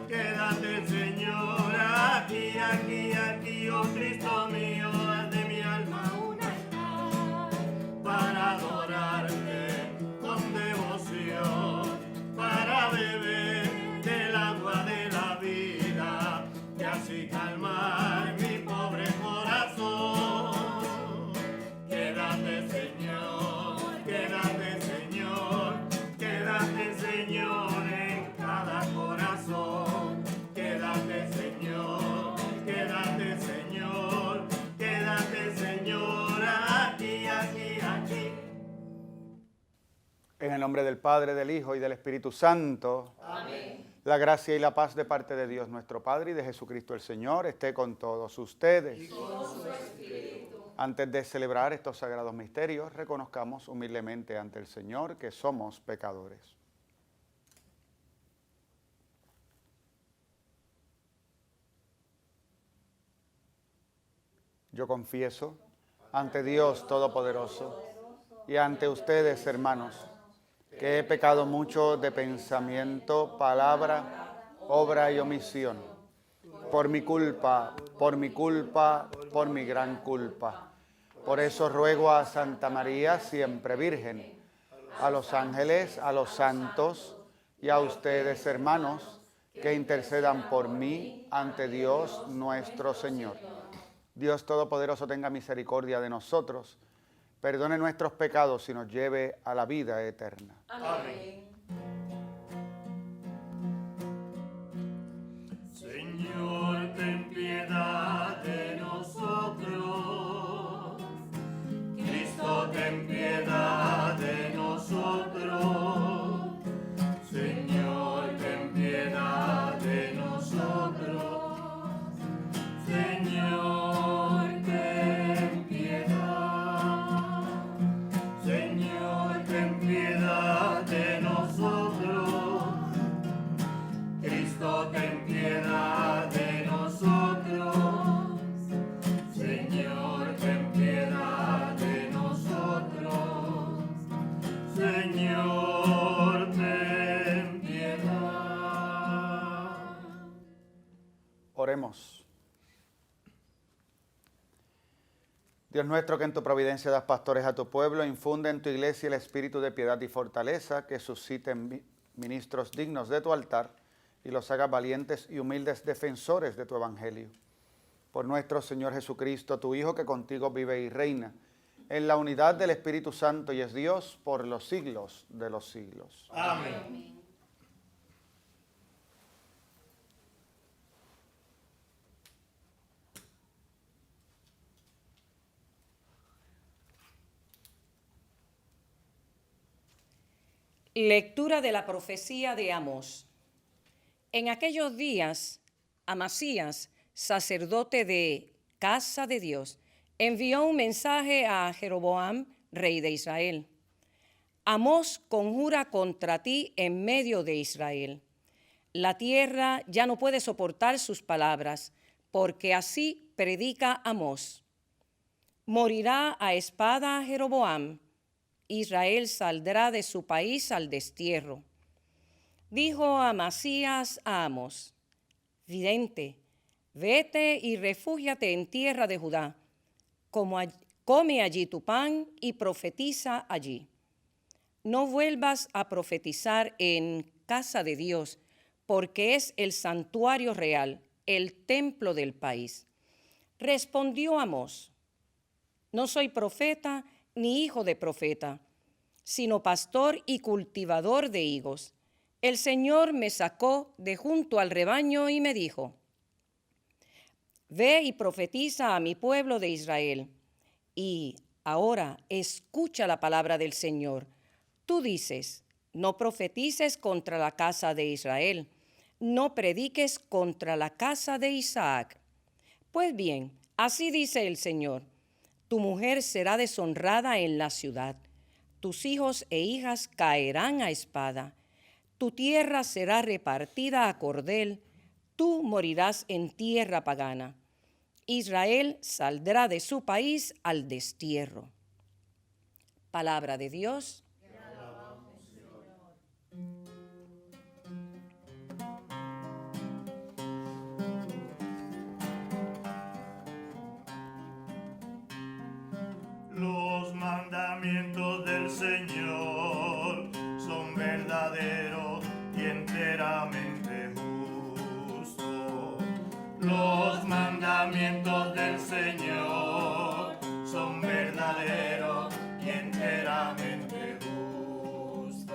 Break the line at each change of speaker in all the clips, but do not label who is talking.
Quédate, Señor, aquí, oh Cristo mío, haz de mi alma un altar para adorarte con devoción, para beber del agua de la vida y así calmar mi pobre corazón. Quédate, Señor, en cada corazón. Quédate, Señor, aquí.
En el nombre del Padre, del Hijo y del Espíritu Santo.
Amén.
La gracia y la paz de parte de Dios nuestro Padre y de Jesucristo el Señor esté con todos ustedes.
Y con su espíritu.
Antes de celebrar estos sagrados misterios, reconozcamos humildemente ante el Señor que somos pecadores. Yo confieso ante Dios Todopoderoso y ante ustedes, hermanos, que he pecado mucho de pensamiento, palabra, obra y omisión. Por mi culpa, por mi gran culpa. Por eso ruego a Santa María, siempre Virgen, a los ángeles, a los santos y a ustedes, hermanos, que intercedan por mí ante Dios nuestro Señor. Dios Todopoderoso tenga misericordia de nosotros, perdone nuestros pecados y nos lleve a la vida eterna.
Amén.
Señor, ten piedad de nosotros. Cristo, ten piedad de nosotros. Señor, ten piedad de nosotros. Señor, ten piedad. Señor, ten piedad de nosotros. Cristo, ten piedad de nosotros. Señor, ten piedad de nosotros. Señor, ten piedad.
Oremos. Dios nuestro, que en tu providencia das pastores a tu pueblo, infunde en tu iglesia el espíritu de piedad y fortaleza, que susciten ministros dignos de tu altar y los hagas valientes y humildes defensores de tu evangelio. Por nuestro Señor Jesucristo, tu Hijo, que contigo vive y reina, en la unidad del Espíritu Santo y es Dios por los siglos de los siglos.
Amén.
Lectura de la profecía de Amós. En aquellos días, Amasías, sacerdote de Casa de Dios, envió un mensaje a Jeroboam, rey de Israel. Amós conjura contra ti en medio de Israel. La tierra ya no puede soportar sus palabras, porque así predica Amós. Morirá a espada Jeroboam. Israel saldrá de su país al destierro. Dijo Amasías a Amós: vidente, vete y refúgiate en tierra de Judá. Come allí tu pan y profetiza allí. No vuelvas a profetizar en casa de Dios, porque es el santuario real, el templo del país. Respondió Amós: no soy profeta ni hijo de profeta, sino pastor y cultivador de higos. El Señor me sacó de junto al rebaño y me dijo: ve y profetiza a mi pueblo de Israel. Y ahora escucha la palabra del Señor. Tú dices: no profetices contra la casa de Israel, no prediques contra la casa de Isaac. Pues bien, así dice el Señor: tu mujer será deshonrada en la ciudad, tus hijos e hijas caerán a espada, tu tierra será repartida a cordel, tú morirás en tierra pagana. Israel saldrá de su país al destierro. Palabra de Dios.
mandamientos del Señor son verdaderos y enteramente justos. Los mandamientos del Señor son verdaderos y enteramente justos.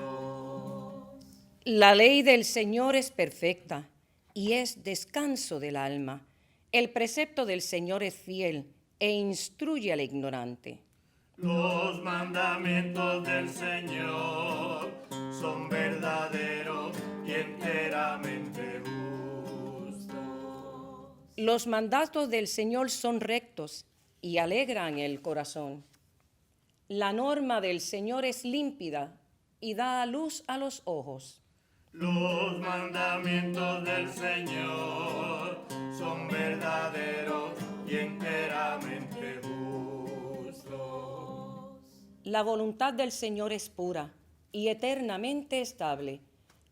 La ley del Señor es perfecta y es descanso del alma. El precepto del Señor es fiel e instruye al ignorante.
Los mandamientos del Señor son verdaderos y enteramente justos.
Los mandatos del Señor son rectos y alegran el corazón. La norma del Señor es límpida y da luz a los ojos.
Los mandamientos del Señor son verdaderos y enteramente justos.
La voluntad del Señor es pura y eternamente estable.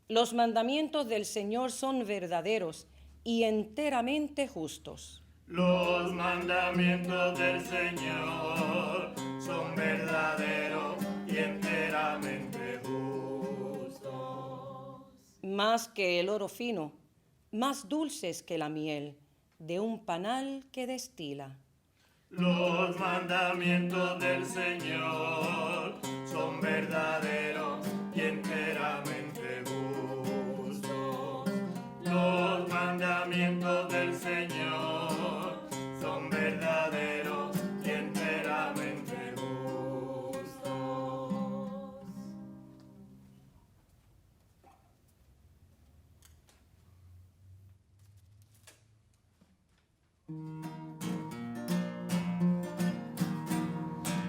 Los mandamientos del Señor son verdaderos y enteramente justos.
Los mandamientos del Señor son verdaderos y enteramente justos.
Más que el oro fino, más dulces que la miel de un panal que destila.
Los mandamientos del Señor son verdaderos y enteramente justos. Los mandamientos del Señor son verdaderos y enteramente justos.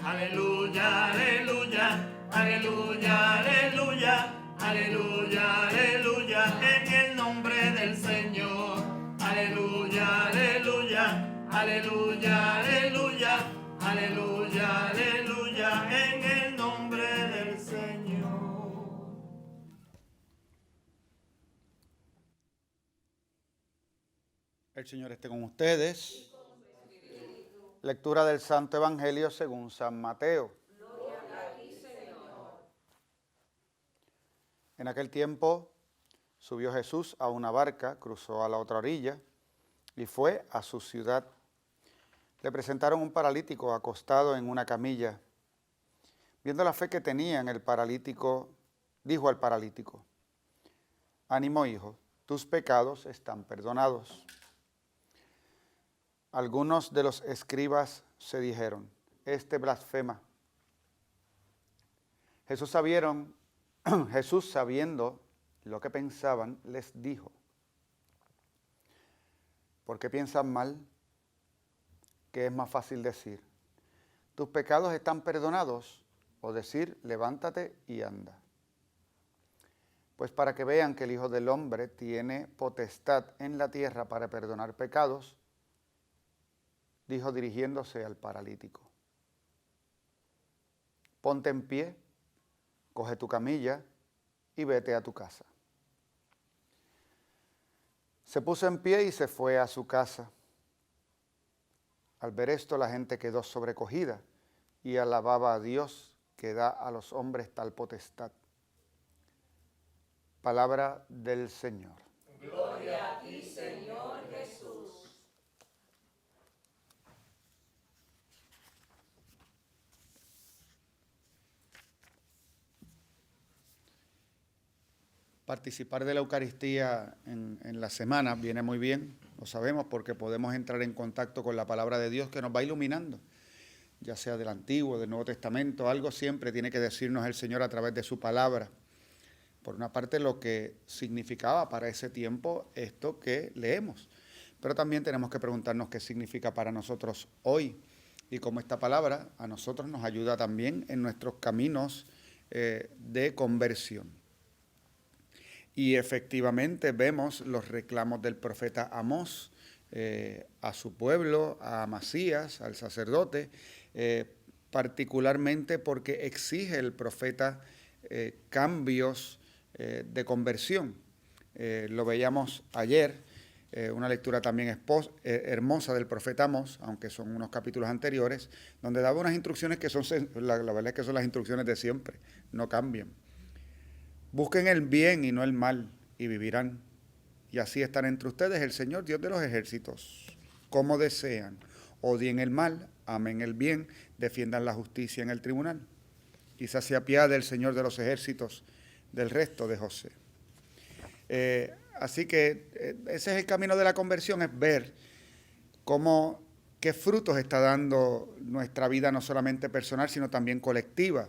Aleluya, aleluya, aleluya, aleluya, aleluya, aleluya, en el nombre del Señor. Aleluya, aleluya, aleluya, aleluya, aleluya, aleluya, en el nombre del Señor.
El Señor esté con ustedes. Lectura del Santo Evangelio según San Mateo. En aquel tiempo subió Jesús a una barca, cruzó a la otra orilla y fue a su ciudad. Le presentaron un paralítico acostado en una camilla. Viendo la fe que tenía en el paralítico, dijo al paralítico: «Ánimo, hijo, tus pecados están perdonados». Algunos de los escribas se dijeron: «Este blasfema». Jesús sabiendo lo que pensaban, les dijo: ¿por qué piensan mal? ¿Qué es más fácil decir: tus pecados están perdonados, o decir: levántate y anda? Pues para que vean que el Hijo del Hombre tiene potestad en la tierra para perdonar pecados, dijo dirigiéndose al paralítico: ponte en pie, coge tu camilla y vete a tu casa. Se puso en pie y se fue a su casa. Al ver esto, la gente quedó sobrecogida y alababa a Dios, que da a los hombres tal potestad. Palabra del Señor.
Gloria a ti, Señor Jesús.
Participar de la Eucaristía en la semana viene muy bien, lo sabemos, porque podemos entrar en contacto con la palabra de Dios que nos va iluminando, ya sea del Antiguo, del Nuevo Testamento. Algo siempre tiene que decirnos el Señor a través de su palabra. Por una parte, lo que significaba para ese tiempo esto que leemos, pero también tenemos que preguntarnos qué significa para nosotros hoy y cómo esta palabra a nosotros nos ayuda también en nuestros caminos de conversión. Y efectivamente vemos los reclamos del profeta Amós a su pueblo, a Amasías, al sacerdote, particularmente porque exige el profeta cambios de conversión. Lo veíamos ayer, una lectura también hermosa del profeta Amós, aunque son unos capítulos anteriores, donde daba unas instrucciones que son, la verdad es que son las instrucciones de siempre, no cambian. Busquen el bien y no el mal, y vivirán. Y así estará entre ustedes el Señor, Dios de los ejércitos, como desean. Odien el mal, amen el bien, defiendan la justicia en el tribunal. Quizás se apiade el Señor de los ejércitos del resto de José. Así que ese es el camino de la conversión, es ver qué frutos está dando nuestra vida, no solamente personal, sino también colectiva,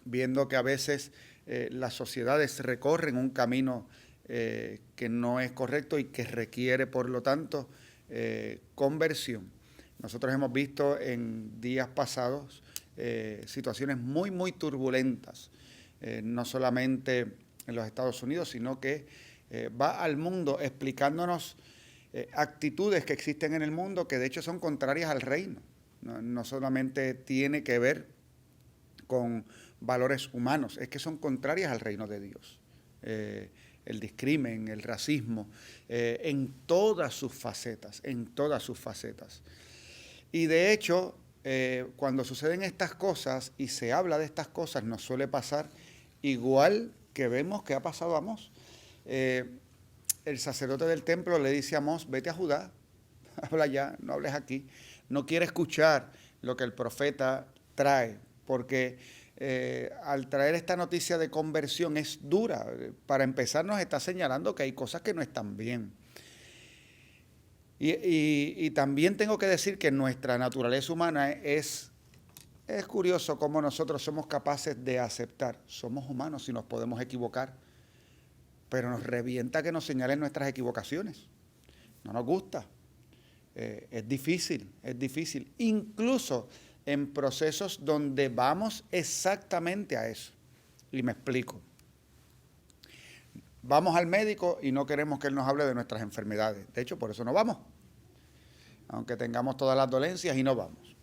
viendo que a veces las sociedades recorren un camino que no es correcto y que requiere, por lo tanto, conversión. Nosotros hemos visto en días pasados situaciones muy, muy turbulentas, no solamente en los Estados Unidos, sino que va al mundo explicándonos actitudes que existen en el mundo que de hecho son contrarias al reino. No solamente tiene que ver con valores humanos, es que son contrarias al reino de Dios. El discrimen, el racismo, en todas sus facetas, Y de hecho, cuando suceden estas cosas y se habla de estas cosas, nos suele pasar igual que vemos que ha pasado a Amós. El sacerdote del templo le dice a Amós, vete a Judá, habla ya, no hables aquí. No quiere escuchar lo que el profeta trae, porque al traer esta noticia de conversión es dura. Para empezar nos está señalando que hay cosas que no están bien. Y también tengo que decir que nuestra naturaleza humana es curioso cómo nosotros somos capaces de aceptar. Somos humanos y nos podemos equivocar, pero nos revienta que nos señalen nuestras equivocaciones. No nos gusta. Es difícil. Incluso en procesos donde vamos exactamente a eso. Y me explico. Vamos al médico y no queremos que él nos hable de nuestras enfermedades. De hecho, por eso no vamos. Aunque tengamos todas las dolencias y no vamos.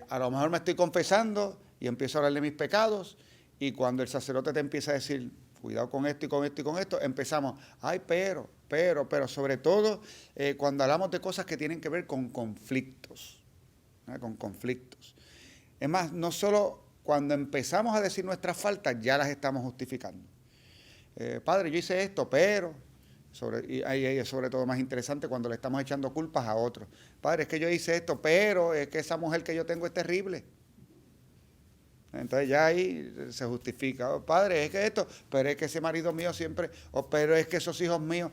A lo mejor me estoy confesando y empiezo a hablar de mis pecados, y cuando el sacerdote te empieza a decir, cuidado con esto y con esto y con esto, empezamos, ay, pero, sobre todo cuando hablamos de cosas que tienen que ver con conflictos, ¿no? Con conflictos. Es más, no solo cuando empezamos a decir nuestras faltas, ya las estamos justificando. Padre, yo hice esto, pero, y ahí es sobre todo más interesante cuando le estamos echando culpas a otros. Padre, es que yo hice esto, pero es que esa mujer que yo tengo es terrible. Entonces ya ahí se justifica. Oh, padre, es que esto, pero es que ese marido mío siempre, pero es que esos hijos míos,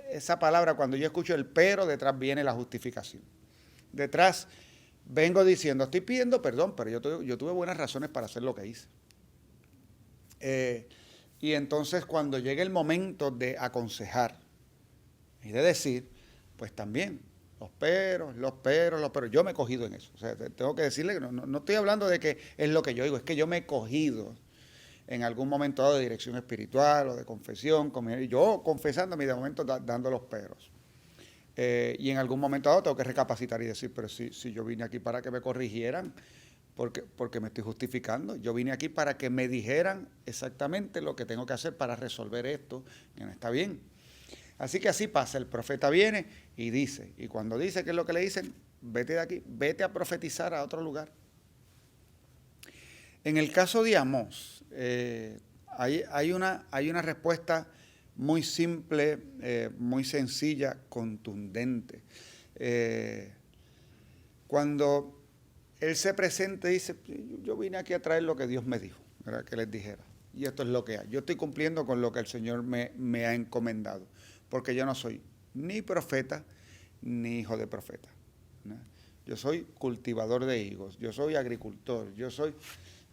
esa palabra, cuando yo escucho el pero, detrás viene la justificación. Detrás vengo diciendo, estoy pidiendo perdón, pero yo tuve buenas razones para hacer lo que hice. Y entonces cuando llegue el momento de aconsejar y de decir, pues también, los peros, yo me he cogido en eso. O sea, tengo que decirle que no estoy hablando de que es lo que yo digo, es que yo me he cogido en algún momento dado de dirección espiritual o de confesión, yo confesándome y de momento dando los peros. Y en algún momento dado tengo que recapacitar y decir, pero si yo vine aquí para que me corrigieran, porque me estoy justificando. Yo vine aquí para que me dijeran exactamente lo que tengo que hacer para resolver esto, que no está bien. Así que así pasa, el profeta viene y dice, y cuando dice, ¿qué es lo que le dicen? Vete de aquí, vete a profetizar a otro lugar. En el caso de Amós, hay una respuesta muy simple, muy sencilla, contundente. Cuando él se presenta y dice, yo vine aquí a traer lo que Dios me dijo, ¿verdad? Que les dijera. Y esto es lo que hay. Yo estoy cumpliendo con lo que el Señor me ha encomendado, porque yo no soy ni profeta ni hijo de profeta, ¿no? Yo soy cultivador de higos, yo soy agricultor,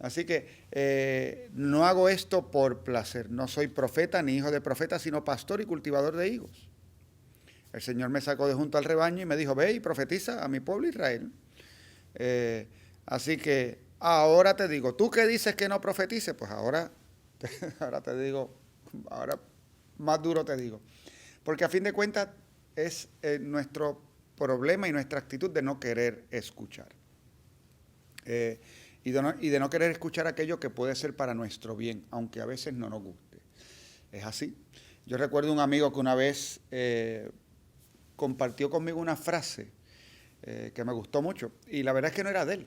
Así que no hago esto por placer, no soy profeta ni hijo de profeta, sino pastor y cultivador de higos. El Señor me sacó de junto al rebaño y me dijo, ve y profetiza a mi pueblo Israel. Así que ahora te digo, tú que dices que no profetices, pues ahora te digo, ahora más duro te digo. Porque a fin de cuentas es nuestro problema y nuestra actitud de no querer escuchar. Y de no querer escuchar aquello que puede ser para nuestro bien, aunque a veces no nos guste. Es así. Yo recuerdo un amigo que una vez compartió conmigo una frase que me gustó mucho, y la verdad es que no era de él,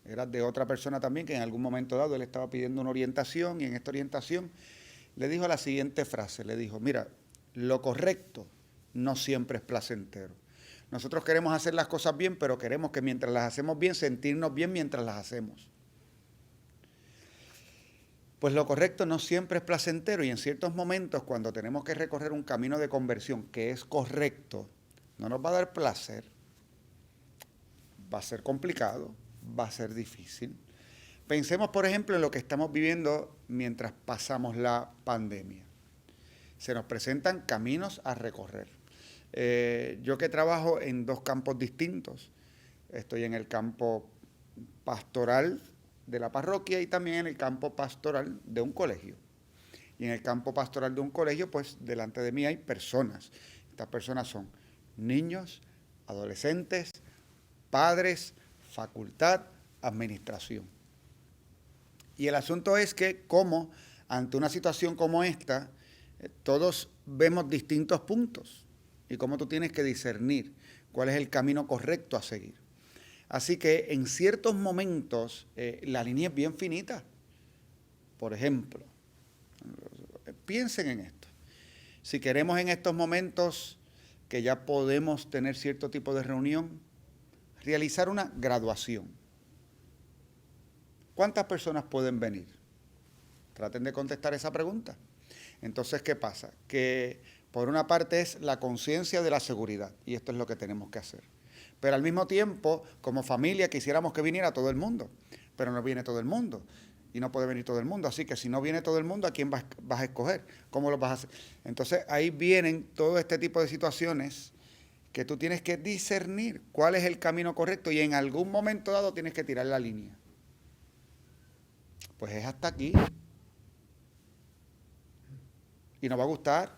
era de otra persona también, que en algún momento dado él estaba pidiendo una orientación, y en esta orientación le dijo la siguiente frase, le dijo: mira, lo correcto no siempre es placentero. Nosotros queremos hacer las cosas bien, pero queremos que mientras las hacemos bien, sentirnos bien mientras las hacemos. Pues lo correcto no siempre es placentero, y en ciertos momentos, cuando tenemos que recorrer un camino de conversión que es correcto, no nos va a dar placer, va a ser complicado, va a ser difícil. Pensemos, por ejemplo, en lo que estamos viviendo mientras pasamos la pandemia. Se nos presentan caminos a recorrer. Yo que trabajo en dos campos distintos, estoy en el campo pastoral de la parroquia y también en el campo pastoral de un colegio. Y en el campo pastoral de un colegio, pues delante de mí hay personas. Estas personas son niños, adolescentes, padres, facultad, administración. Y el asunto es que, como ante una situación como esta, todos vemos distintos puntos y cómo tú tienes que discernir cuál es el camino correcto a seguir. Así que en ciertos momentos la línea es bien finita. Por ejemplo, piensen en esto. Si queremos en estos momentos que ya podemos tener cierto tipo de reunión, realizar una graduación. ¿Cuántas personas pueden venir? Traten de contestar esa pregunta. Entonces, ¿qué pasa? Que por una parte es la conciencia de la seguridad, y esto es lo que tenemos que hacer. Pero al mismo tiempo, como familia, quisiéramos que viniera todo el mundo, pero no viene todo el mundo, y no puede venir todo el mundo. Así que si no viene todo el mundo, ¿a quién vas a escoger? ¿Cómo lo vas a hacer? Entonces, ahí vienen todo este tipo de situaciones que tú tienes que discernir cuál es el camino correcto, y en algún momento dado tienes que tirar la línea. Pues es hasta aquí. Y nos va a gustar.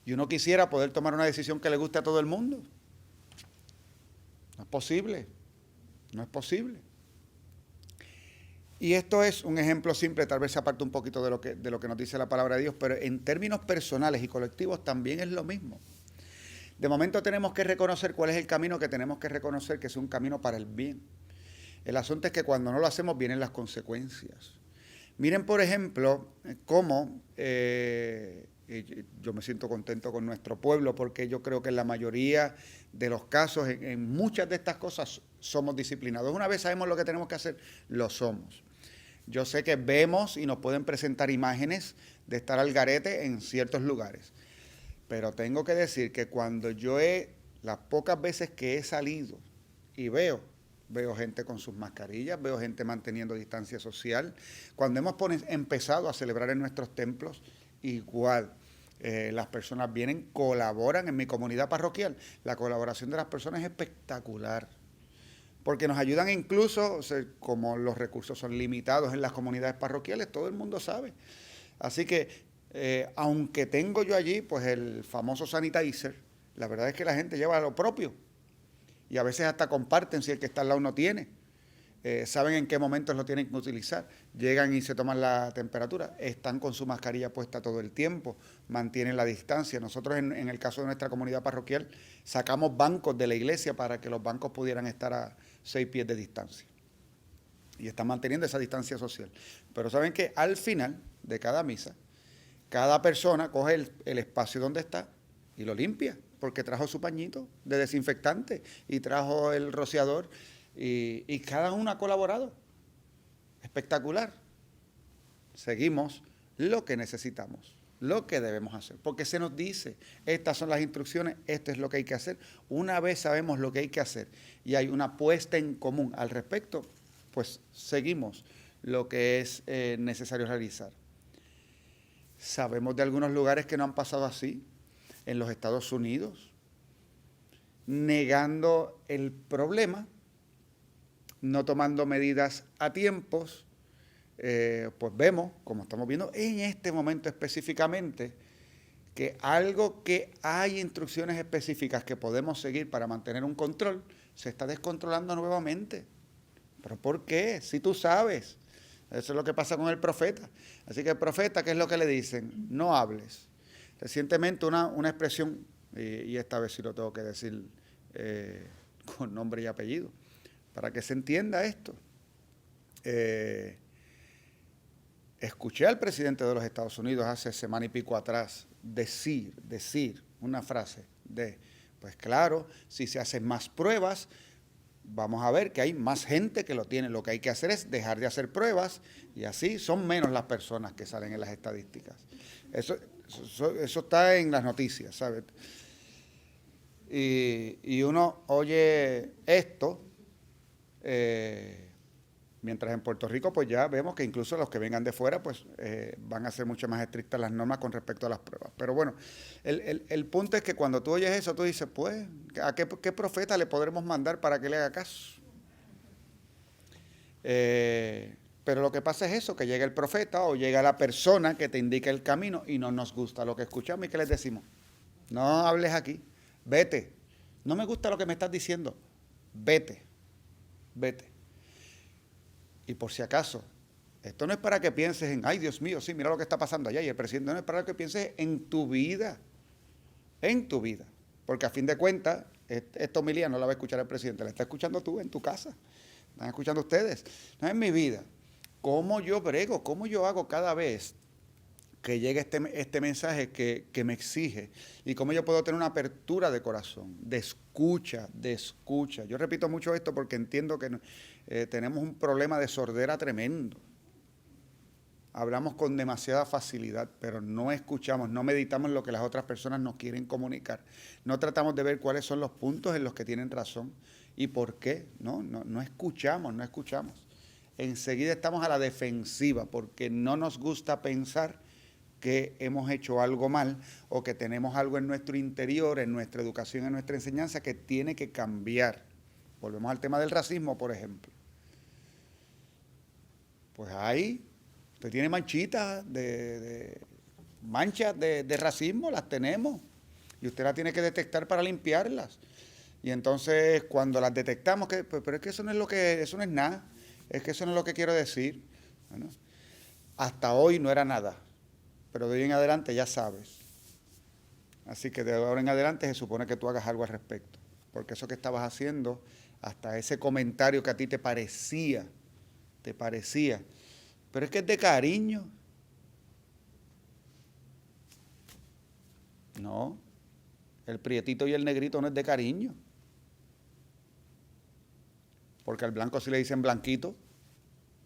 Y uno quisiera poder tomar una decisión que le guste a todo el mundo. No es posible. No es posible. Y esto es un ejemplo simple, tal vez se aparte un poquito de lo que nos dice la palabra de Dios, pero en términos personales y colectivos también es lo mismo. De momento tenemos que reconocer cuál es el camino que tenemos que reconocer, que es un camino para el bien. El asunto es que cuando no lo hacemos vienen las consecuencias. Miren, por ejemplo, cómo yo me siento contento con nuestro pueblo, porque yo creo que en la mayoría de los casos, en muchas de estas cosas, somos disciplinados. Una vez sabemos lo que tenemos que hacer, lo somos. Yo sé que vemos y nos pueden presentar imágenes de estar al garete en ciertos lugares, pero tengo que decir que cuando las pocas veces que he salido y veo gente con sus mascarillas, veo gente manteniendo distancia social. Cuando hemos empezado a celebrar en nuestros templos, igual, las personas vienen, colaboran en mi comunidad parroquial. La colaboración de las personas es espectacular, porque nos ayudan incluso, como los recursos son limitados en las comunidades parroquiales, todo el mundo sabe. Así que, aunque tengo yo allí, pues el famoso sanitizer, la verdad es que la gente lleva lo propio. Y a veces hasta comparten si el que está al lado no tiene. Saben en qué momentos lo tienen que utilizar. Llegan y se toman la temperatura. Están con su mascarilla puesta todo el tiempo. Mantienen la distancia. Nosotros en el caso de nuestra comunidad parroquial sacamos bancos de la iglesia para que los bancos pudieran estar a 6 pies de distancia. Y están manteniendo esa distancia social. Pero saben que al final de cada misa, cada persona coge el espacio donde está y lo limpia, porque trajo su pañito de desinfectante y trajo el rociador y cada uno ha colaborado. Espectacular. Seguimos lo que necesitamos, lo que debemos hacer, porque se nos dice, estas son las instrucciones, esto es lo que hay que hacer. Una vez sabemos lo que hay que hacer y hay una puesta en común al respecto, pues seguimos lo que es necesario realizar. Sabemos de algunos lugares que no han pasado así. En los Estados Unidos, negando el problema, no tomando medidas a tiempos, pues vemos, como estamos viendo en este momento específicamente, que algo que hay instrucciones específicas que podemos seguir para mantener un control, se está descontrolando nuevamente. ¿Pero por qué? Si tú sabes. Eso es lo que pasa con el profeta. Así que el profeta, ¿qué es lo que le dicen? No hables. Recientemente una expresión, y esta vez sí lo tengo que decir con nombre y apellido, para que se entienda esto. Escuché al presidente de los Estados Unidos hace semana y pico atrás decir una frase de, pues claro, si se hacen más pruebas, vamos a ver que hay más gente que lo tiene. Lo que hay que hacer es dejar de hacer pruebas y así son menos las personas que salen en las estadísticas. Eso está en las noticias, ¿sabes? Y uno oye esto, mientras en Puerto Rico pues ya vemos que incluso los que vengan de fuera pues van a ser mucho más estrictas las normas con respecto a las pruebas. Pero bueno, el punto es que cuando tú oyes eso, tú dices, pues, ¿a qué profeta le podremos mandar para que le haga caso? Pero lo que pasa es eso, que llega el profeta o llega la persona que te indica el camino y no nos gusta lo que escuchamos y ¿qué les decimos? No hables aquí, vete. No me gusta lo que me estás diciendo, vete. Y por si acaso, esto no es para que pienses en, ay Dios mío, sí, mira lo que está pasando allá y el presidente, no es para que pienses en tu vida, porque a fin de cuentas, esta homilía no la va a escuchar el presidente, la está escuchando tú en tu casa, están escuchando ustedes, no es mi vida. ¿Cómo yo brego? ¿Cómo yo hago cada vez que llegue este mensaje que me exige? ¿Y cómo yo puedo tener una apertura de corazón, de escucha? Yo repito mucho esto porque entiendo que tenemos un problema de sordera tremendo. Hablamos con demasiada facilidad, pero no escuchamos, no meditamos lo que las otras personas nos quieren comunicar. No tratamos de ver cuáles son los puntos en los que tienen razón y por qué. No escuchamos. Enseguida estamos a la defensiva porque no nos gusta pensar que hemos hecho algo mal o que tenemos algo en nuestro interior, en nuestra educación, en nuestra enseñanza que tiene que cambiar. Volvemos al tema del racismo, por ejemplo. Pues ahí, usted tiene manchitas manchas de racismo, las tenemos. Y usted las tiene que detectar para limpiarlas. Y entonces, cuando las detectamos, pero es que eso no es nada. Es que eso no es lo que quiero decir. Bueno, hasta hoy no era nada. Pero de hoy en adelante ya sabes. Así que de ahora en adelante se supone que tú hagas algo al respecto. Porque eso que estabas haciendo, hasta ese comentario que a ti te parecía, pero es que es de cariño. No, el prietito y el negrito no es de cariño. Porque al blanco si le dicen blanquito,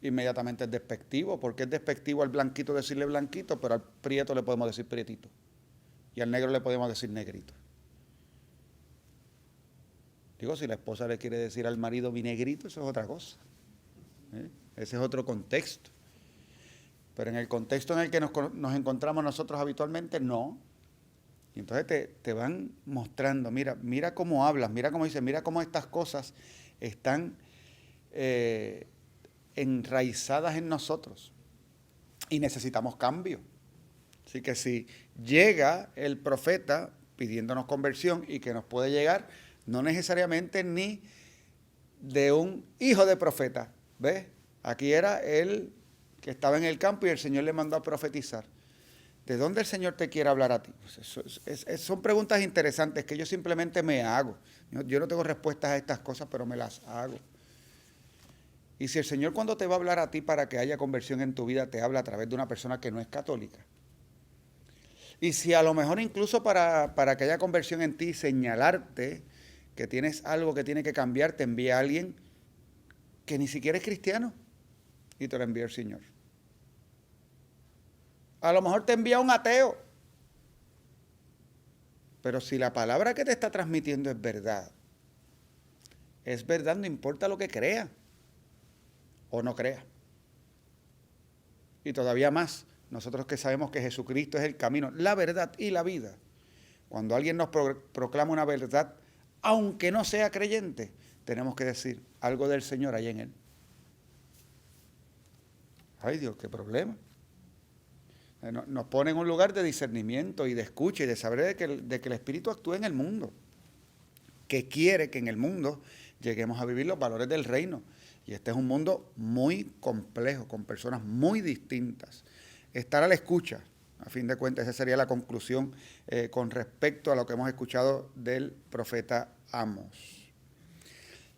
inmediatamente es despectivo, porque es despectivo al blanquito decirle blanquito, pero al prieto le podemos decir prietito. Y al negro le podemos decir negrito. Digo, si la esposa le quiere decir al marido mi negrito, eso es otra cosa. Ese es otro contexto. Pero en el contexto en el que nos encontramos nosotros habitualmente, no. Y entonces te van mostrando, mira cómo hablas, mira cómo dices, mira cómo estas cosas están enraizadas en nosotros y necesitamos cambio. Así que si llega el profeta pidiéndonos conversión y que nos puede llegar, no necesariamente ni de un hijo de profeta, ¿ves? Aquí era él que estaba en el campo y el Señor le mandó a profetizar. ¿De dónde el Señor te quiere hablar a ti? Pues son preguntas interesantes que yo simplemente me hago. Yo no tengo respuestas a estas cosas, pero me las hago. Y si el Señor cuando te va a hablar a ti para que haya conversión en tu vida, te habla a través de una persona que no es católica. Y si a lo mejor incluso para que haya conversión en ti, señalarte que tienes algo que tiene que cambiar, te envía a alguien que ni siquiera es cristiano y te lo envía el Señor. A lo mejor te envía un ateo. Pero si la palabra que te está transmitiendo es verdad no importa lo que crea o no crea. Y todavía más, nosotros que sabemos que Jesucristo es el camino, la verdad y la vida. Cuando alguien nos proclama una verdad, aunque no sea creyente, tenemos que decir algo del Señor hay en él. Ay Dios, qué problema. Nos pone en un lugar de discernimiento y de escucha y de saber de que el Espíritu actúa en el mundo, que quiere que en el mundo lleguemos a vivir los valores del reino. Y este es un mundo muy complejo, con personas muy distintas. Estar a la escucha, a fin de cuentas, esa sería la conclusión con respecto a lo que hemos escuchado del profeta Amos.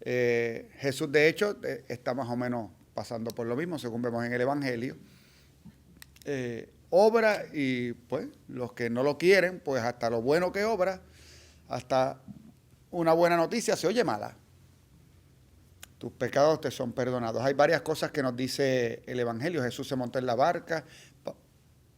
Jesús, de hecho, está más o menos pasando por lo mismo, según vemos en el Evangelio. Obra y, pues, los que no lo quieren, pues hasta lo bueno que obra, hasta una buena noticia se oye mala. Tus pecados te son perdonados. Hay varias cosas que nos dice el Evangelio. Jesús se montó en la barca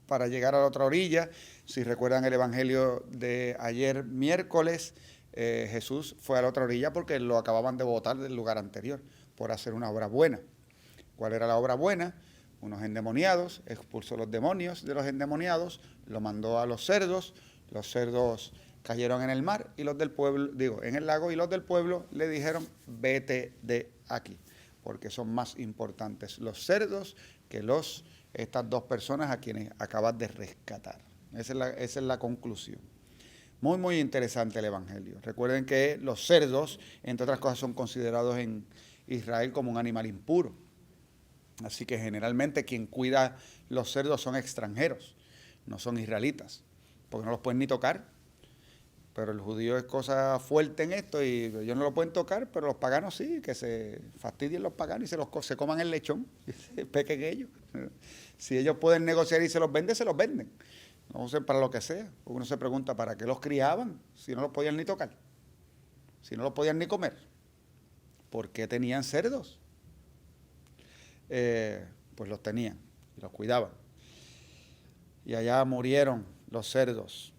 para llegar a la otra orilla. Si recuerdan el Evangelio de ayer miércoles, Jesús fue a la otra orilla porque lo acababan de botar del lugar anterior por hacer una obra buena. ¿Cuál era la obra buena? Unos endemoniados, expulsó los demonios de los endemoniados, lo mandó a los cerdos cayeron en el mar y los del pueblo, en el lago, y los del pueblo le dijeron, vete de aquí, porque son más importantes los cerdos que estas dos personas a quienes acabas de rescatar. Esa es la conclusión. Muy, muy interesante el Evangelio. Recuerden que los cerdos, entre otras cosas, son considerados en Israel como un animal impuro. Así que generalmente quien cuida los cerdos son extranjeros, no son israelitas, porque no los pueden ni tocar. Pero el judío es cosa fuerte en esto y ellos no lo pueden tocar, pero los paganos sí, que se fastidien los paganos y se coman el lechón, y se pequen ellos. Si ellos pueden negociar y se los venden. No sé, para lo que sea. Uno se pregunta, ¿para qué los criaban si no los podían ni tocar? Si no los podían ni comer. ¿Por qué tenían cerdos? Pues los tenían y los cuidaban. Y allá murieron los cerdos.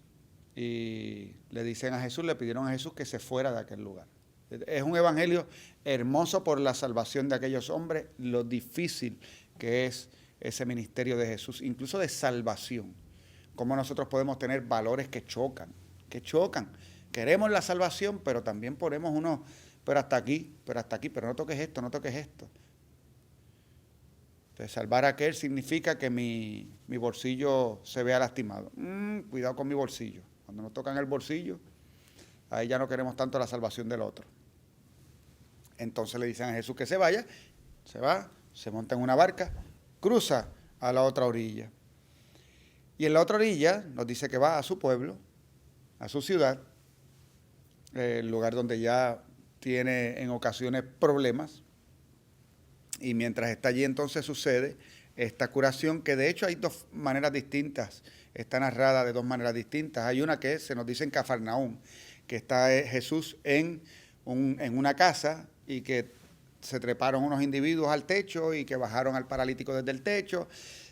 Y le dicen a Jesús, le pidieron a Jesús que se fuera de aquel lugar. Es un evangelio hermoso por la salvación de aquellos hombres, lo difícil que es ese ministerio de Jesús, incluso de salvación. Cómo nosotros podemos tener valores que chocan. Queremos la salvación, pero también ponemos pero hasta aquí, pero no toques esto. Entonces, salvar a aquel significa que mi bolsillo se vea lastimado. Cuidado con mi bolsillo. Cuando nos tocan el bolsillo, ahí ya no queremos tanto la salvación del otro. Entonces le dicen a Jesús que se vaya, se va, se monta en una barca, cruza a la otra orilla. Y en la otra orilla nos dice que va a su pueblo, a su ciudad, el lugar donde ya tiene en ocasiones problemas. Y mientras está allí entonces sucede esta curación, que de hecho hay dos maneras distintas, está narrada de dos maneras distintas. Hay una que se nos dice en Cafarnaúm, que está Jesús en una casa y que se treparon unos individuos al techo y que bajaron al paralítico desde el techo.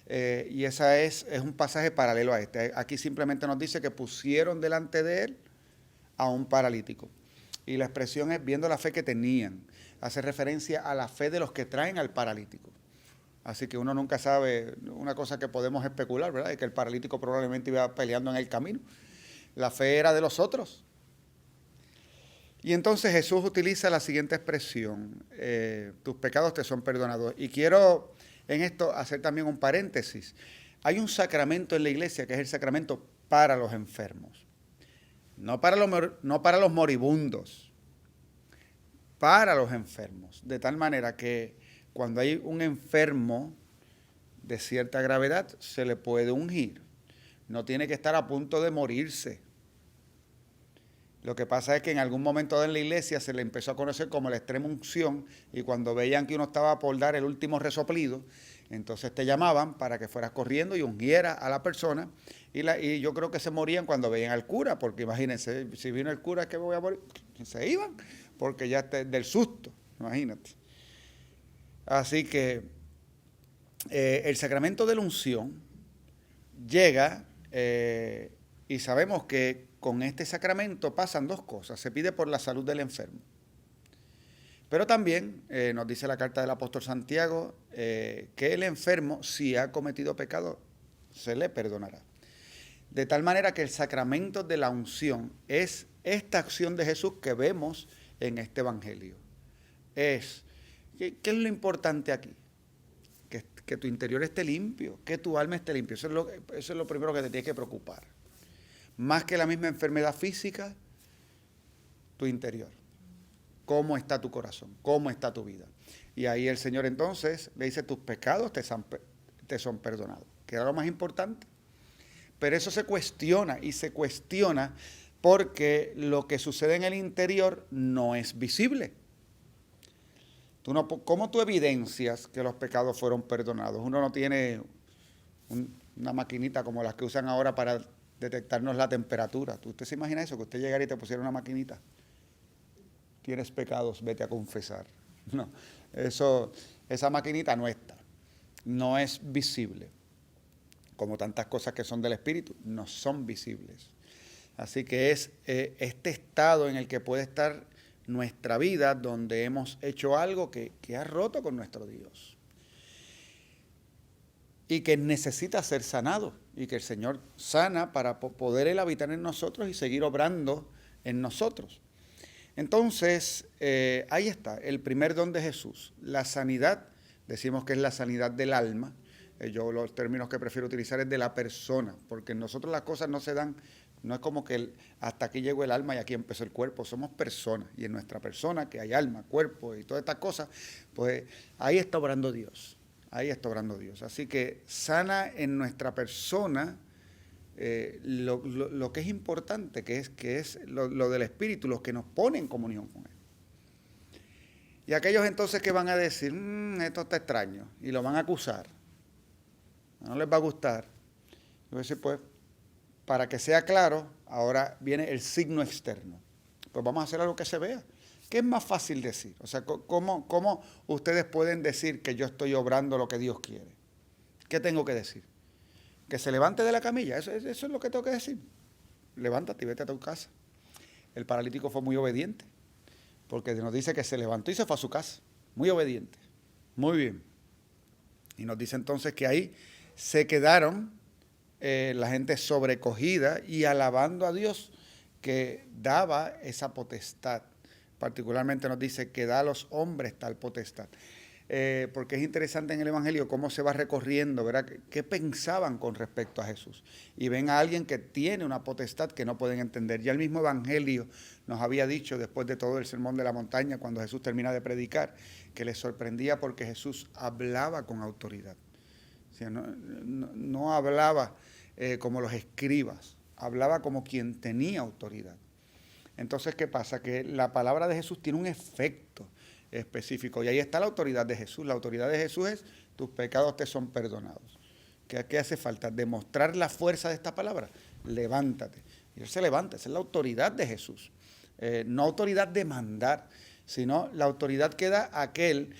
Y esa es un pasaje paralelo a este. Aquí simplemente nos dice que pusieron delante de él a un paralítico. Y la expresión es viendo la fe que tenían. Hace referencia a la fe de los que traen al paralítico. Así que uno nunca sabe, una cosa que podemos especular, ¿verdad? Es que el paralítico probablemente iba peleando en el camino. La fe era de los otros. Y entonces Jesús utiliza la siguiente expresión, tus pecados te son perdonados. Y quiero en esto hacer también un paréntesis. Hay un sacramento en la iglesia que es el sacramento para los enfermos. No para los moribundos, para los enfermos. De tal manera que cuando hay un enfermo de cierta gravedad, se le puede ungir. No tiene que estar a punto de morirse. Lo que pasa es que en algún momento en la iglesia se le empezó a conocer como la extrema unción, y cuando veían que uno estaba por dar el último resoplido, entonces te llamaban para que fueras corriendo y ungieras a la persona, y yo creo que se morían cuando veían al cura, porque imagínense, si vino el cura, ¿qué voy a morir? Se iban, porque ya del susto, imagínate. Así que el sacramento de la unción llega, y sabemos que con este sacramento pasan dos cosas. Se pide por la salud del enfermo. Pero también nos dice la carta del apóstol Santiago que el enfermo, si ha cometido pecado, se le perdonará. De tal manera que el sacramento de la unción es esta acción de Jesús que vemos en este evangelio. ¿Qué es lo importante aquí? Que tu interior esté limpio, que tu alma esté limpia. Eso es lo primero que te tienes que preocupar. Más que la misma enfermedad física, tu interior. cómo está tu corazón, cómo está tu vida. Y ahí el Señor entonces le dice, tus pecados te son perdonados, que era lo más importante. Pero eso se cuestiona y se cuestiona porque lo que sucede en el interior no es visible. ¿Cómo tú evidencias que los pecados fueron perdonados? Uno no tiene una maquinita como las que usan ahora para detectarnos la temperatura. ¿Usted se imagina eso? Que usted llegara y te pusiera una maquinita. Tienes pecados, vete a confesar. No, esa maquinita no está. No es visible. Como tantas cosas que son del Espíritu, no son visibles. Así que es este estado en el que puede estar nuestra vida, donde hemos hecho algo que ha roto con nuestro Dios. Y que necesita ser sanado. Y que el Señor sana para poder Él habitar en nosotros y seguir obrando en nosotros. Entonces, ahí está, el primer don de Jesús. La sanidad, decimos que es la sanidad del alma. Yo los términos que prefiero utilizar es de la persona, porque en nosotros las cosas no se dan, no es como que hasta aquí llegó el alma y aquí empezó el cuerpo, somos personas, y en nuestra persona que hay alma, cuerpo y todas estas cosas, pues ahí está obrando Dios, ahí está obrando Dios. Así que sana en nuestra persona lo que es importante, que es lo del Espíritu, lo que nos pone en comunión con Él. Y aquellos entonces que van a decir, esto está extraño, y lo van a acusar, no les va a gustar. Yo voy a decir, pues, para que sea claro, ahora viene el signo externo. Pues vamos a hacer algo que se vea. ¿Qué es más fácil decir? O sea, ¿cómo ustedes pueden decir que yo estoy obrando lo que Dios quiere? ¿Qué tengo que decir? Que se levante de la camilla, eso es lo que tengo que decir. Levántate y vete a tu casa. El paralítico fue muy obediente, porque nos dice que se levantó y se fue a su casa. Muy obediente. Muy bien. Y nos dice entonces que ahí se quedaron la gente sobrecogida y alabando a Dios que daba esa potestad. Particularmente nos dice que da a los hombres tal potestad. Porque es interesante en el Evangelio cómo se va recorriendo, ¿verdad? ¿Qué pensaban con respecto a Jesús? Y ven a alguien que tiene una potestad que no pueden entender. Ya el mismo Evangelio nos había dicho, después de todo el Sermón de la Montaña, cuando Jesús termina de predicar, que les sorprendía porque Jesús hablaba con autoridad. O sea, no hablaba como los escribas, hablaba como quien tenía autoridad. Entonces, ¿qué pasa? Que la palabra de Jesús tiene un efecto específico. Y ahí está la autoridad de Jesús. La autoridad de Jesús es, tus pecados te son perdonados. ¿Qué hace falta? Demostrar la fuerza de esta palabra. Levántate. Y Él se levanta. Esa es la autoridad de Jesús. No autoridad de mandar, sino la autoridad que da aquel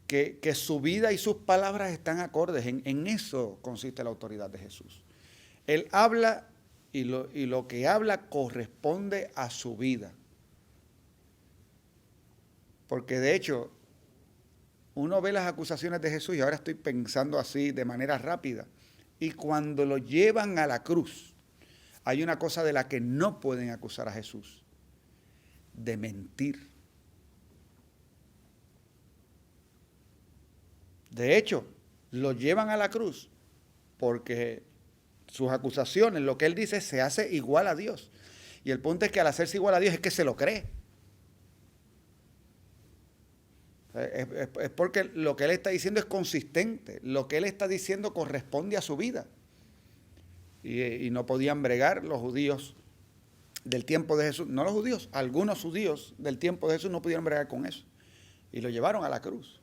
que su vida y sus palabras están acordes. En eso consiste la autoridad de Jesús. Él habla y lo que habla corresponde a su vida. Porque de hecho, uno ve las acusaciones de Jesús, y ahora estoy pensando así de manera rápida, y cuando lo llevan a la cruz, hay una cosa de la que no pueden acusar a Jesús: de mentir. De hecho, lo llevan a la cruz porque sus acusaciones, lo que él dice, se hace igual a Dios. Y el punto es que al hacerse igual a Dios es que se lo cree. Es porque lo que él está diciendo es consistente. Lo que él está diciendo corresponde a su vida. Y no podían bregar los judíos del tiempo de Jesús. No los judíos, algunos judíos del tiempo de Jesús no pudieron bregar con eso. Y lo llevaron a la cruz.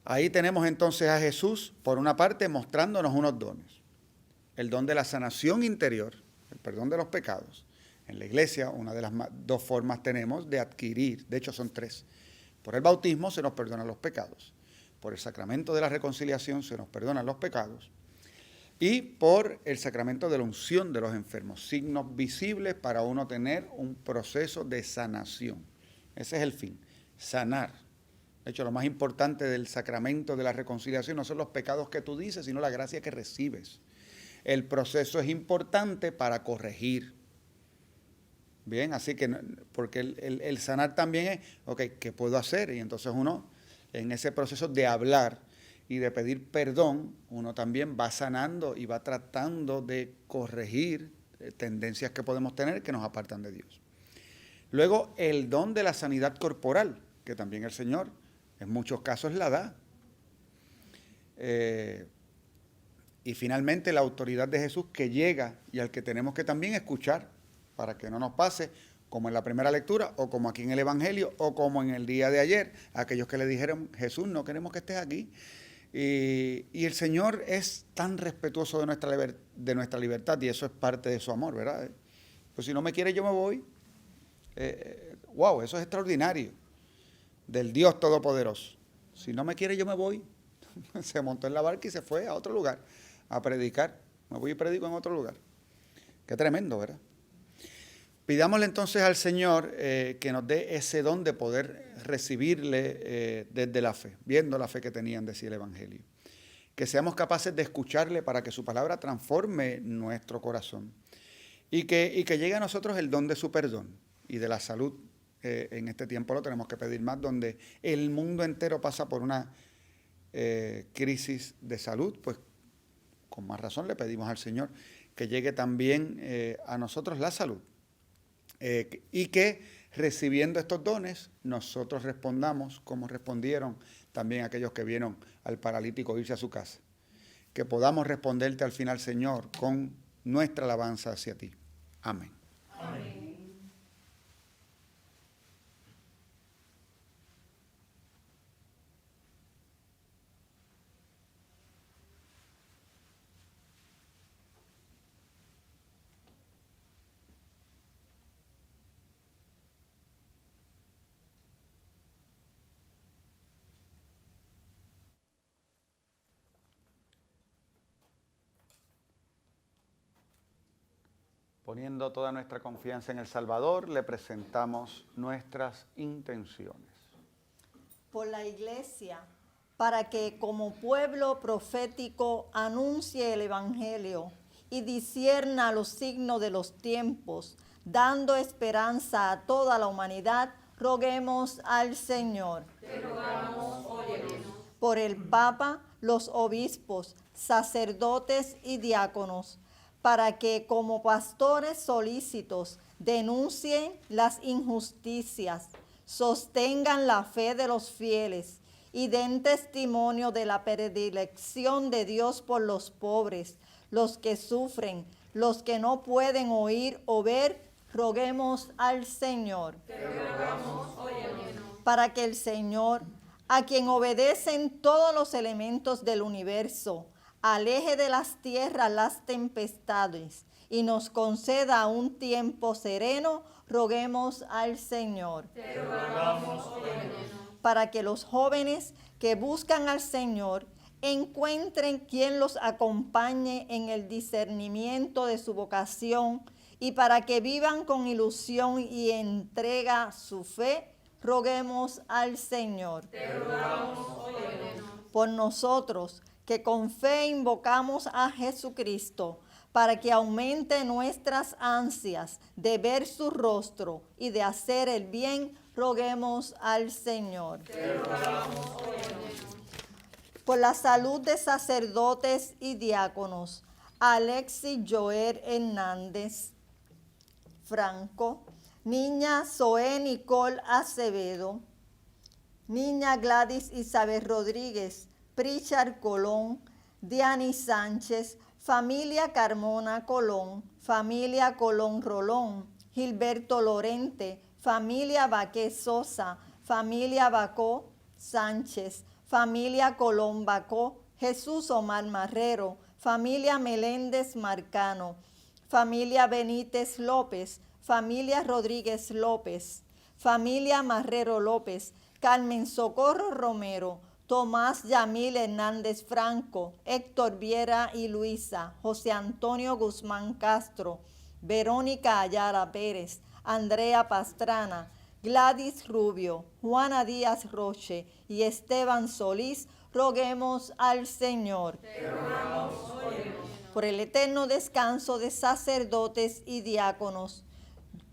Ahí tenemos entonces a Jesús, por una parte, mostrándonos unos dones. El don de la sanación interior, el perdón de los pecados. En la iglesia, una de las dos formas tenemos de adquirir, de hecho son tres. Por el bautismo se nos perdonan los pecados. Por el sacramento de la reconciliación se nos perdonan los pecados. Y por el sacramento de la unción de los enfermos. Signos visibles para uno tener un proceso de sanación. Ese es el fin, sanar. De hecho, lo más importante del sacramento de la reconciliación no son los pecados que tú dices, sino la gracia que recibes. El proceso es importante para corregir. Bien, así que, porque el sanar también es, ok, ¿qué puedo hacer? Y entonces uno, en ese proceso de hablar y de pedir perdón, uno también va sanando y va tratando de corregir tendencias que podemos tener que nos apartan de Dios. Luego, el don de la sanidad corporal, que también el Señor en muchos casos la da. Y finalmente, la autoridad de Jesús que llega y al que tenemos que también escuchar para que no nos pase como en la primera lectura o como aquí en el Evangelio o como en el día de ayer, aquellos que le dijeron, Jesús, no queremos que estés aquí. Y el Señor es tan respetuoso de nuestra libertad y eso es parte de su amor, ¿verdad? Pues si no me quiere yo me voy. Wow, eso es extraordinario. Del Dios Todopoderoso. Si no me quiere yo me voy. Se montó en la barca y se fue a otro lugar a predicar. Me voy y predico en otro lugar. Qué tremendo, ¿verdad? Pidámosle entonces al Señor que nos dé ese don de poder recibirle desde la fe, viendo la fe que tenían, decía el Evangelio. Que seamos capaces de escucharle para que su palabra transforme nuestro corazón. Y que llegue a nosotros el don de su perdón y de la salud. En este tiempo lo tenemos que pedir más, donde el mundo entero pasa por una crisis de salud, pues con más razón le pedimos al Señor que llegue también a nosotros la salud. Y que recibiendo estos dones, nosotros respondamos como respondieron también aquellos que vieron al paralítico irse a su casa. Que podamos responderte al final, Señor, con nuestra alabanza hacia ti. Amén.
Amén.
Poniendo toda nuestra confianza en el Salvador, le presentamos nuestras intenciones.
Por la Iglesia, para que como pueblo profético anuncie el Evangelio y discierna los signos de los tiempos, dando esperanza a toda la humanidad, roguemos al Señor.
Te rogamos, óyenos.
Por el Papa, los obispos, sacerdotes y diáconos, para que como pastores solícitos denuncien las injusticias, sostengan la fe de los fieles y den testimonio de la predilección de Dios por los pobres, los que sufren, los que no pueden oír o ver, roguemos al Señor.
Te rogamos, óyenos.
Para que el Señor, a quien obedecen todos los elementos del universo, aleje de las tierras las tempestades y nos conceda un tiempo sereno, roguemos al Señor.
Te rogamos, óyenos.
Para que los jóvenes que buscan al Señor encuentren quien los acompañe en el discernimiento de su vocación y para que vivan con ilusión y entrega su fe, roguemos al Señor.
Te rogamos, óyenos.
Por nosotros, que con fe invocamos a Jesucristo, para que aumente nuestras ansias de ver su rostro y de hacer el bien, roguemos al Señor.
Te rogamos, óyenos.
Por la salud de sacerdotes y diáconos, Alexis Joel Hernández Franco, niña Zoé Nicole Acevedo, niña Gladys Isabel Rodríguez, Pritchard Colón, Diani Sánchez, familia Carmona Colón, familia Colón Rolón, Gilberto Lorente, familia Baqué Sosa, familia Bacó Sánchez, familia Colón Bacó, Jesús Omar Marrero, familia Meléndez Marcano, familia Benítez López, familia Rodríguez López, familia Marrero López, Carmen Socorro Romero, Tomás Yamil Hernández Franco, Héctor Viera y Luisa, José Antonio Guzmán Castro, Verónica Ayala Pérez, Andrea Pastrana, Gladys Rubio, Juana Díaz Roche y Esteban Solís, roguemos al Señor.
Te rogamos, óyenos.
Por el eterno descanso de sacerdotes y diáconos,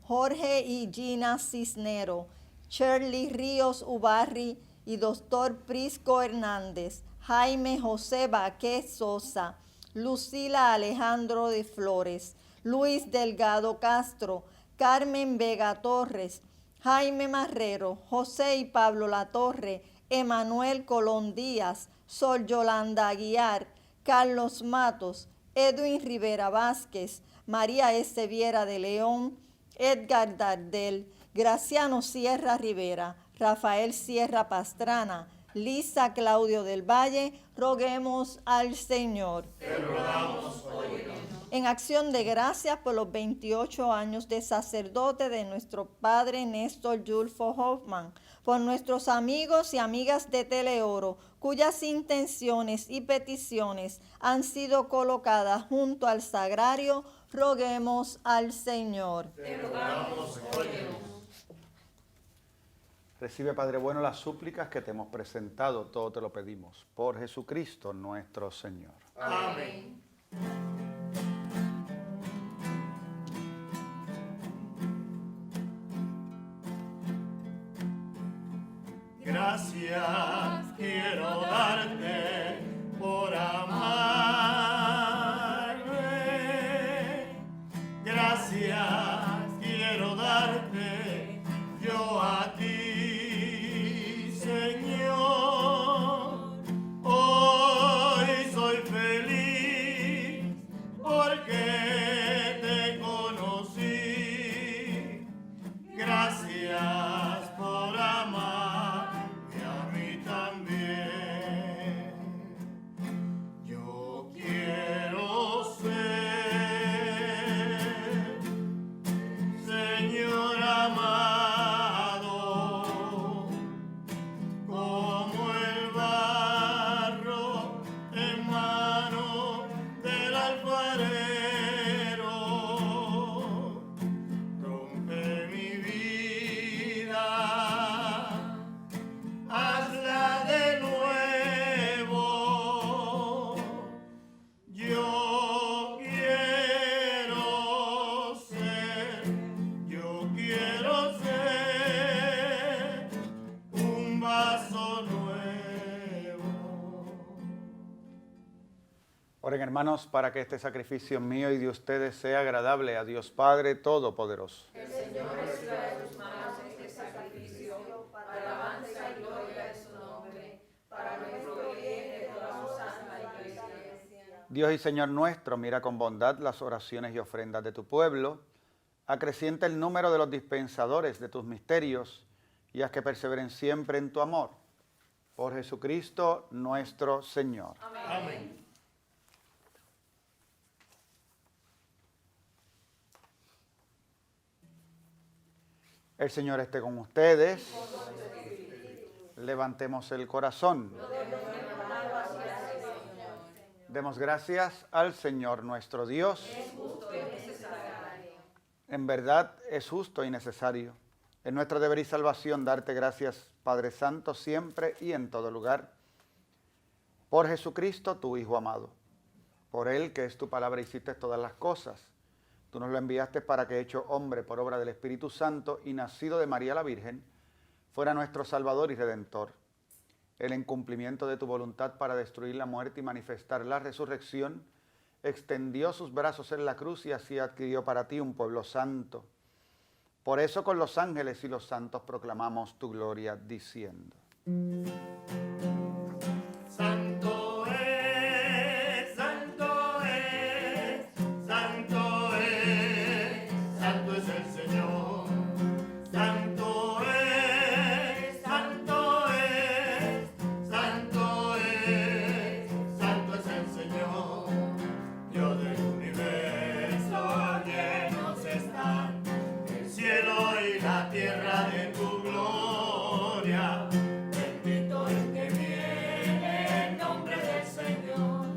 Jorge y Gina Cisnero, Shirley Ríos Ubarri y Doctor Prisco Hernández, Jaime José Baqué Sosa, Lucila Alejandro de Flores, Luis Delgado Castro, Carmen Vega Torres, Jaime Marrero, José y Pablo Latorre, Emanuel Colón Díaz, Sol Yolanda Aguiar, Carlos Matos, Edwin Rivera Vázquez, María S. Viera de León, Edgar Dardel, Graciano Sierra Rivera, Rafael Sierra Pastrana, Lisa Claudio del Valle, roguemos al Señor.
Te rogamos, óyenos.
En acción de gracias por los 28 años de sacerdote de nuestro padre Néstor Yulfo Hoffman, por nuestros amigos y amigas de Teleoro, cuyas intenciones y peticiones han sido colocadas junto al sagrario, roguemos al Señor.
Te rogamos, óyenos.
Recibe, Padre bueno, las súplicas que te hemos presentado, todo te lo pedimos, por Jesucristo nuestro Señor.
Amén. Gracias quiero darte por amarme. Gracias quiero darte yo a ti, Señor. Hoy soy feliz porque te conocí. Gracias por amar a mí también. Yo quiero ser, Señor amado, como el barro en mano del alfarero. Rompe mi vida, hazla de nuevo. Yo quiero ser un vaso nuevo.
Oren, hermanos, para que este sacrificio mío y de ustedes sea agradable a Dios Padre Todopoderoso. Dios y Señor nuestro, mira con bondad las oraciones y ofrendas de tu pueblo, acrecienta el número de los dispensadores de tus misterios y haz que perseveren siempre en tu amor. Por Jesucristo nuestro Señor.
Amén.
El Señor esté con ustedes. Levantemos el corazón. Demos gracias al Señor nuestro Dios. En verdad es justo y necesario. Es nuestro deber y salvación darte gracias, Padre Santo, siempre y en todo lugar. Por Jesucristo, tu Hijo amado. Por Él, que es tu palabra, hiciste todas las cosas. Tú nos lo enviaste para que, hecho hombre por obra del Espíritu Santo y nacido de María la Virgen, fuera nuestro Salvador y Redentor. Él, en cumplimiento de tu voluntad para destruir la muerte y manifestar la resurrección, extendió sus brazos en la cruz y así adquirió para ti un pueblo santo. Por eso con los ángeles y los santos proclamamos tu gloria diciendo:
Santo es, santo es, santo es, santo es el Señor. Santo es, santo es, santo es, santo es el Señor. Dios del universo, llenos están el cielo y la tierra de tu gloria. Bendito el que viene en nombre del Señor.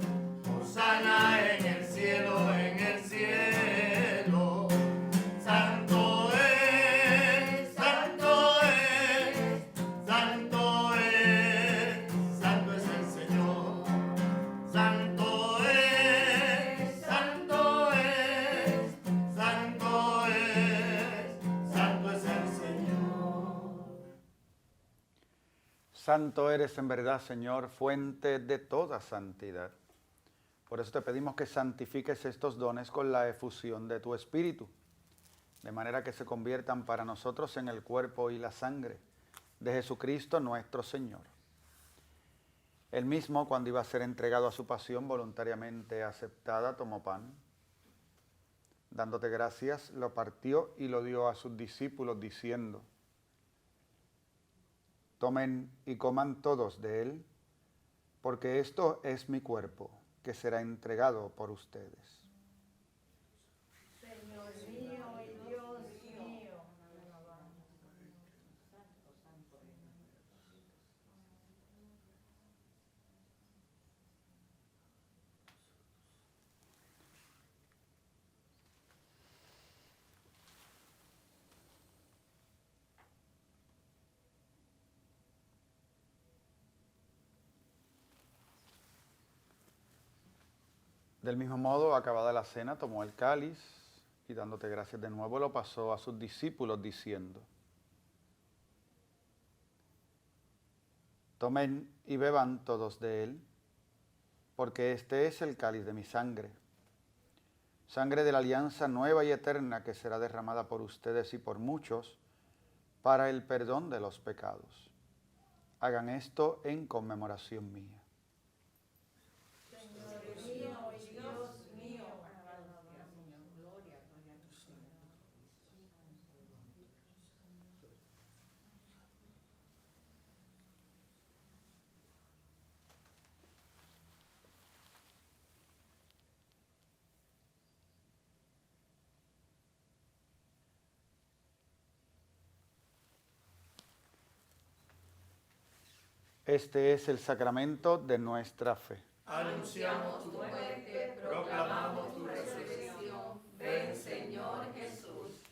Hosana en el cielo, en el cielo. Santo es, santo es, santo es, santo es el Señor. Santo es, santo es, santo es, santo es el Señor.
Santo eres en verdad, Señor, fuente de toda santidad. Por eso te pedimos que santifiques estos dones con la efusión de tu Espíritu, de manera que se conviertan para nosotros en el cuerpo y la sangre de Jesucristo nuestro Señor. Él mismo, cuando iba a ser entregado a su pasión voluntariamente aceptada, tomó pan. Dándote gracias, lo partió y lo dio a sus discípulos, diciendo: tomen y coman todos de él, porque esto es mi cuerpo, que será entregado por ustedes.
Señor mío y Dios mío.
Del mismo modo, acabada la cena, tomó el cáliz y dándote gracias de nuevo, lo pasó a sus discípulos, diciendo: tomen y beban todos de él, porque este es el cáliz de mi sangre, sangre de la alianza nueva y eterna que será derramada por ustedes y por muchos para el perdón de los pecados. Hagan esto en conmemoración mía. Este es el sacramento de nuestra fe.
Anunciamos tu muerte, proclamamos tu resurrección. Ven, Señor Jesús.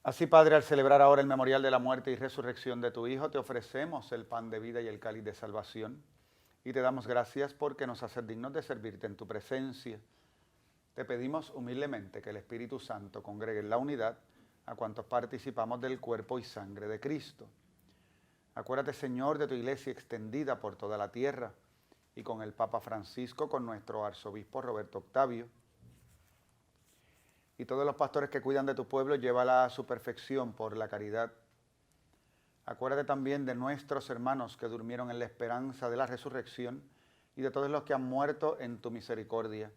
Así, Padre, al celebrar ahora el memorial de la muerte y resurrección de tu Hijo, te ofrecemos el pan de vida y el cáliz de salvación, y te damos gracias porque nos haces dignos de servirte en tu presencia. Te pedimos humildemente que el Espíritu Santo congregue en la unidad a cuantos participamos del cuerpo y sangre de Cristo. Acuérdate, Señor, de tu iglesia extendida por toda la tierra, y con el Papa Francisco, con nuestro arzobispo Roberto Octavio, y todos los pastores que cuidan de tu pueblo, llévala a su perfección por la caridad. Acuérdate también de nuestros hermanos que durmieron en la esperanza de la resurrección, y de todos los que han muerto en tu misericordia.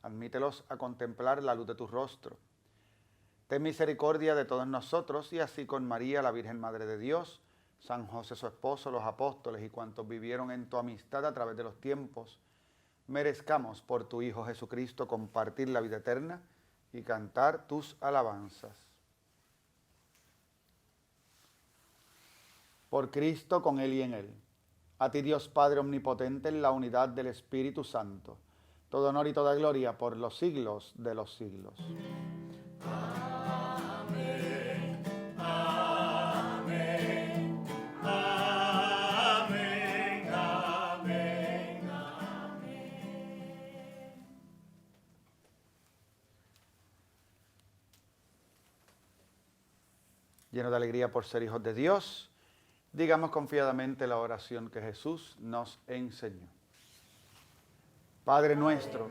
Admítelos a contemplar la luz de tu rostro. Ten misericordia de todos nosotros, y así con María, la Virgen Madre de Dios, San José su esposo, los apóstoles y cuantos vivieron en tu amistad a través de los tiempos, merezcamos por tu Hijo Jesucristo compartir la vida eterna y cantar tus alabanzas. Por Cristo, con Él y en Él. A ti, Dios Padre omnipotente, en la unidad del Espíritu Santo, todo honor y toda gloria por los siglos de los siglos. Llenos de alegría por ser hijos de Dios, digamos confiadamente la oración que Jesús nos enseñó. Padre nuestro,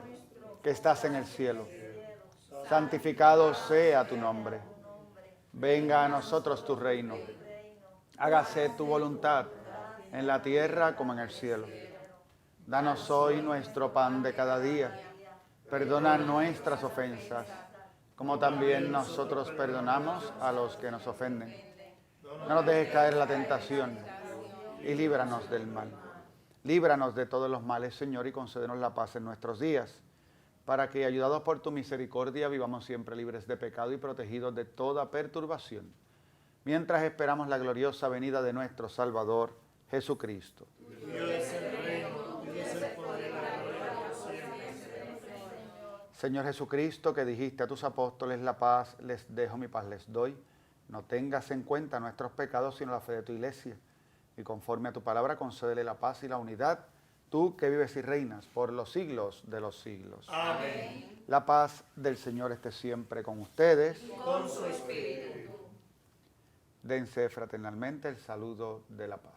que estás en el cielo, santificado sea tu nombre. Venga a nosotros tu reino. Hágase tu voluntad en la tierra como en el cielo. Danos hoy nuestro pan de cada día. Perdona nuestras ofensas, como también nosotros perdonamos a los que nos ofenden. No nos dejes caer en la tentación y líbranos del mal. Líbranos de todos los males, Señor, y concédenos la paz en nuestros días, para que, ayudados por tu misericordia, vivamos siempre libres de pecado y protegidos de toda perturbación, mientras esperamos la gloriosa venida de nuestro Salvador, Jesucristo. Señor Jesucristo, que dijiste a tus apóstoles: la paz les dejo, mi paz les doy, no tengas en cuenta nuestros pecados, sino la fe de tu iglesia. Y conforme a tu palabra, concédele la paz y la unidad, tú que vives y reinas por los siglos de los siglos.
Amén.
La paz del Señor esté siempre con ustedes.
Con su espíritu.
Dense fraternalmente el saludo de la paz.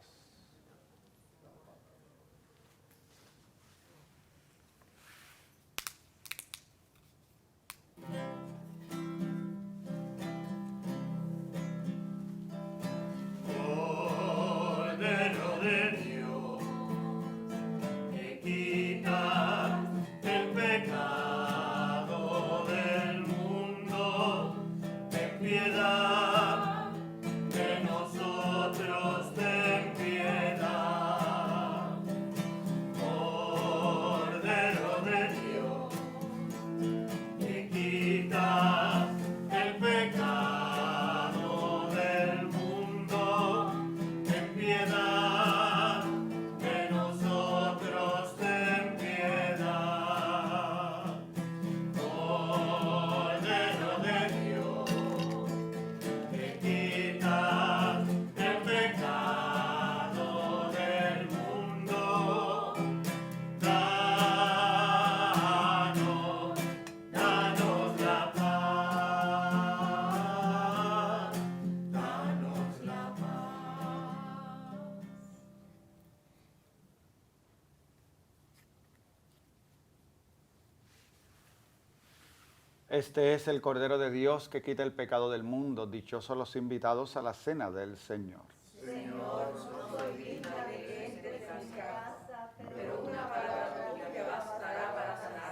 Este es el Cordero de Dios que quita el pecado del mundo. Dichosos los invitados a la cena del Señor.
Señor, no soy digna de que entres en mi casa, pero una palabra tuya me bastará para sanarme.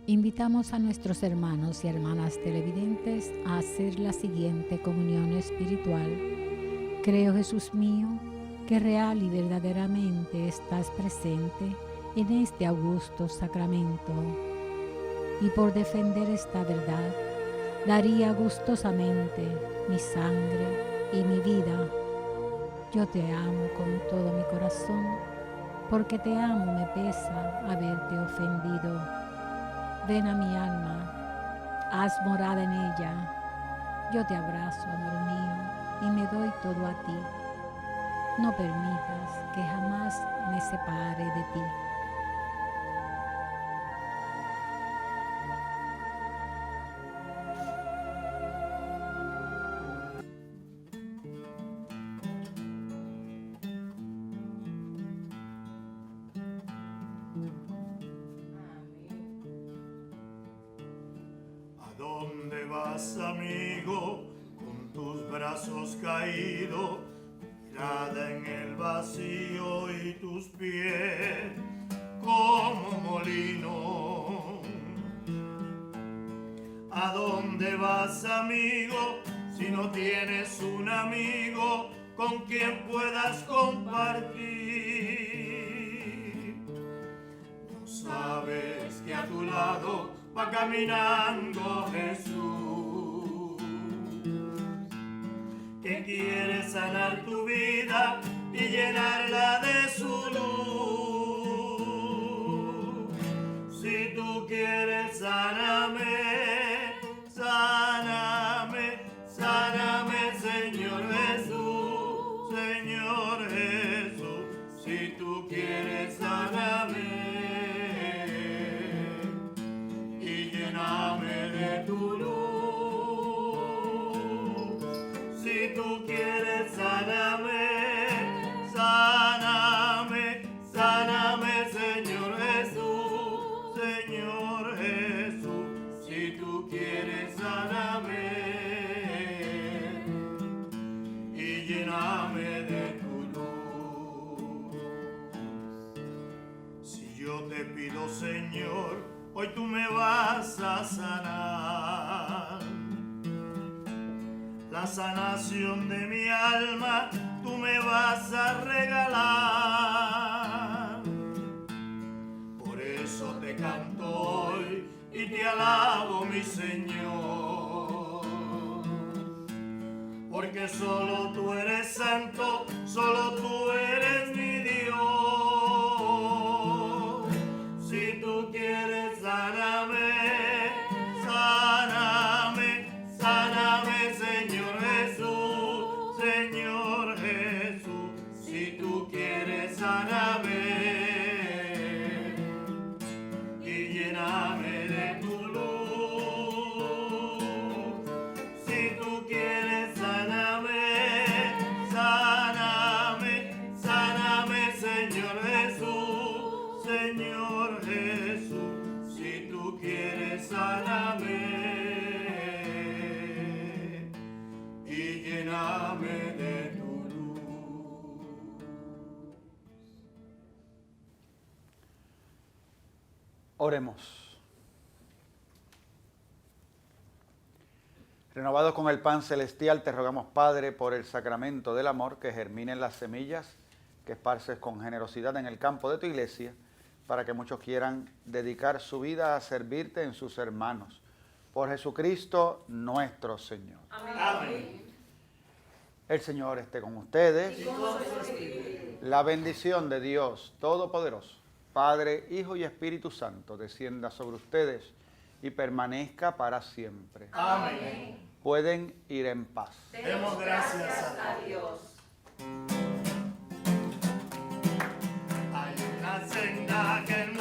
Invitamos a nuestros hermanos y hermanas televidentes a hacer la siguiente comunión espiritual. Creo, Jesús mío, que real y verdaderamente estás presente en este augusto sacramento. Y por defender esta verdad, daría gustosamente mi sangre y mi vida. Yo te amo con todo mi corazón, porque te amo me pesa haberte ofendido. Ven a mi alma, haz morada en ella. Yo te abrazo, amor mío, y me doy todo a ti. No permitas que jamás me separe de ti.
¿A dónde vas, amigo, con tus brazos caídos, mirada en el vacío y tus pies como molino? ¿A dónde vas, amigo, si no tienes un amigo con quien puedas compartir? No sabes que a tu lado va caminando Jesús, que quiere sanar tu vida y llenarla de su luz. Si tú quieres, sáname, sáname, sáname, Señor Jesús, Señor Jesús. Si tú quieres, sáname y lléname de tu luz. Si tú quieres, sáname, sáname, sáname, Señor Jesús, Señor Jesús. Si tú quieres, sáname y lléname de tu luz. Si yo te pido, Señor, hoy tú me vas a sanar. La sanación de mi alma tú me vas a regalar. Por eso te canto hoy y te alabo, mi Señor. Porque solo tú eres santo, solo tú eres mi Dios. Si tú quieres, sáname, sáname, sáname, Señor Jesús, Señor Jesús. Si tú quieres, sáname y lléname de tu luz. Si tú quieres, sáname, sáname, quieres, sáname y lléname de tu luz.
Oremos. Renovados con el pan celestial, te rogamos, Padre, por el sacramento del amor, que germinen las semillas que esparces con generosidad en el campo de tu iglesia, para que muchos quieran dedicar su vida a servirte en sus hermanos. Por Jesucristo nuestro Señor.
Amén.
El Señor esté con ustedes.
Y con su espíritu.
La bendición de Dios Todopoderoso, Padre, Hijo y Espíritu Santo, descienda sobre ustedes y permanezca para siempre.
Amén.
Pueden ir en paz.
Demos gracias a
Dios.
Hay una senda que